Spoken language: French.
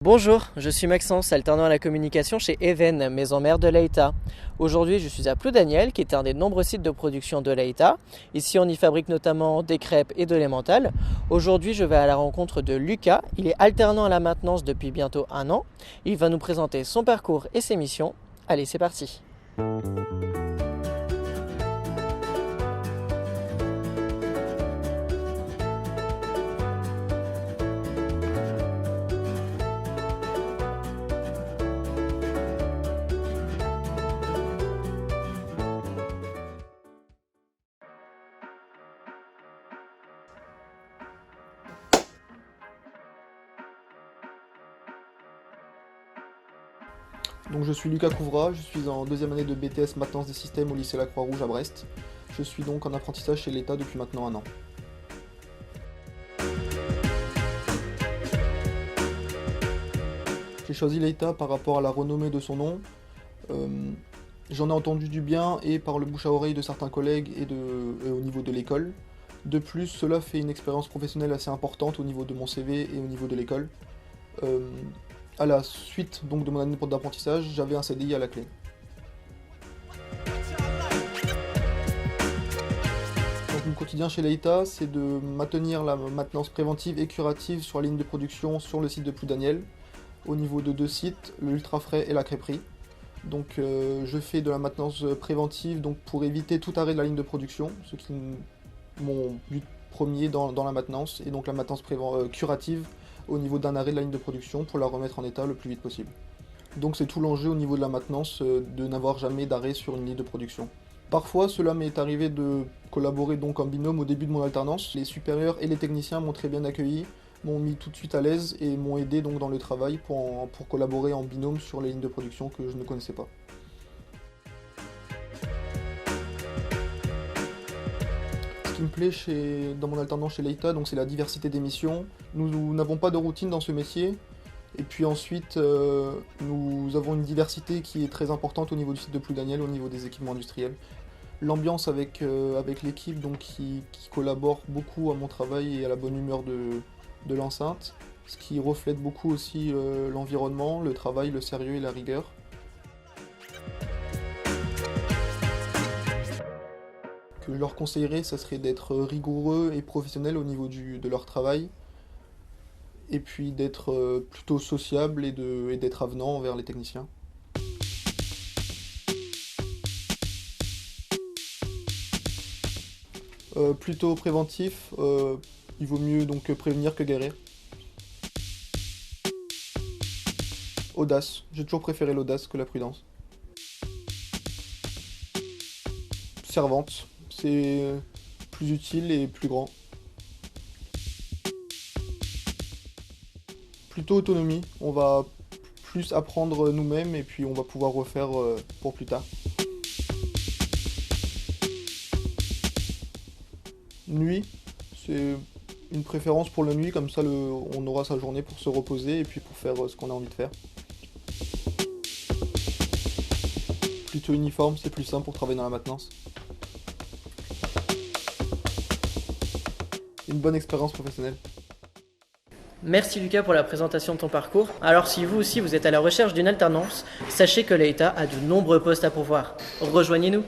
Bonjour, je suis Maxence, alternant à la communication chez Even, maison mère de l'EITA. Aujourd'hui, je suis à Ploudaniel, qui est un des nombreux sites de production de l'EITA. Ici, on y fabrique notamment des crêpes et de l'emmental. Aujourd'hui, je vais à la rencontre de Lucas. Il est alternant à la maintenance depuis bientôt 1 an. Il va nous présenter son parcours et ses missions. Allez, c'est parti. Donc je suis Lucas Couvrat, je suis en deuxième année de BTS maintenance des systèmes au lycée La Croix-Rouge à Brest. Je suis donc en apprentissage chez l'État depuis maintenant 1 an. J'ai choisi l'État par rapport à la renommée de son nom. J'en ai entendu du bien et par le bouche à oreille de certains collègues et au niveau de l'école. De plus, cela fait une expérience professionnelle assez importante au niveau de mon CV et au niveau de l'école. À la suite donc de mon année d'apprentissage, j'avais un CDI à la clé. Donc mon quotidien chez l'EITA, c'est de maintenir la maintenance préventive et curative sur la ligne de production sur le site de Ploudaniel, au niveau de 2 sites, le Ultra Frais et la crêperie. Donc je fais de la maintenance préventive donc pour éviter tout arrêt de la ligne de production, ce qui est mon but premier dans la maintenance, et donc la maintenance curative au niveau d'un arrêt de la ligne de production pour la remettre en état le plus vite possible. Donc c'est tout l'enjeu au niveau de la maintenance, de n'avoir jamais d'arrêt sur une ligne de production. Parfois cela m'est arrivé de collaborer donc en binôme au début de mon alternance. Les supérieurs et les techniciens m'ont très bien accueilli, m'ont mis tout de suite à l'aise et m'ont aidé donc dans le travail pour collaborer en binôme sur les lignes de production que je ne connaissais pas. Ce qui me plaît dans mon alternance chez l'EITA, donc c'est la diversité des missions. Nous n'avons pas de routine dans ce métier. Et puis ensuite, nous avons une diversité qui est très importante au niveau du site de Ploudaniel, au niveau des équipements industriels. L'ambiance avec l'équipe donc qui collabore beaucoup à mon travail et à la bonne humeur de l'enceinte, ce qui reflète beaucoup aussi l'environnement, le travail, le sérieux et la rigueur. Que je leur conseillerais, ça serait d'être rigoureux et professionnel au niveau de leur travail, et puis d'être plutôt sociable et d'être avenant envers les techniciens. Plutôt préventif, il vaut mieux donc prévenir que guérir. Audace, j'ai toujours préféré l'audace que la prudence. Servante, c'est plus utile et plus grand. Plutôt autonomie, on va plus apprendre nous-mêmes et puis on va pouvoir refaire pour plus tard. Nuit, c'est une préférence pour la nuit, comme ça on aura sa journée pour se reposer et puis pour faire ce qu'on a envie de faire. Plutôt uniforme, c'est plus simple pour travailler dans la maintenance. Une bonne expérience professionnelle. Merci Lucas pour la présentation de ton parcours. Alors si vous aussi vous êtes à la recherche d'une alternance, sachez que l'EITA a de nombreux postes à pourvoir. Rejoignez-nous.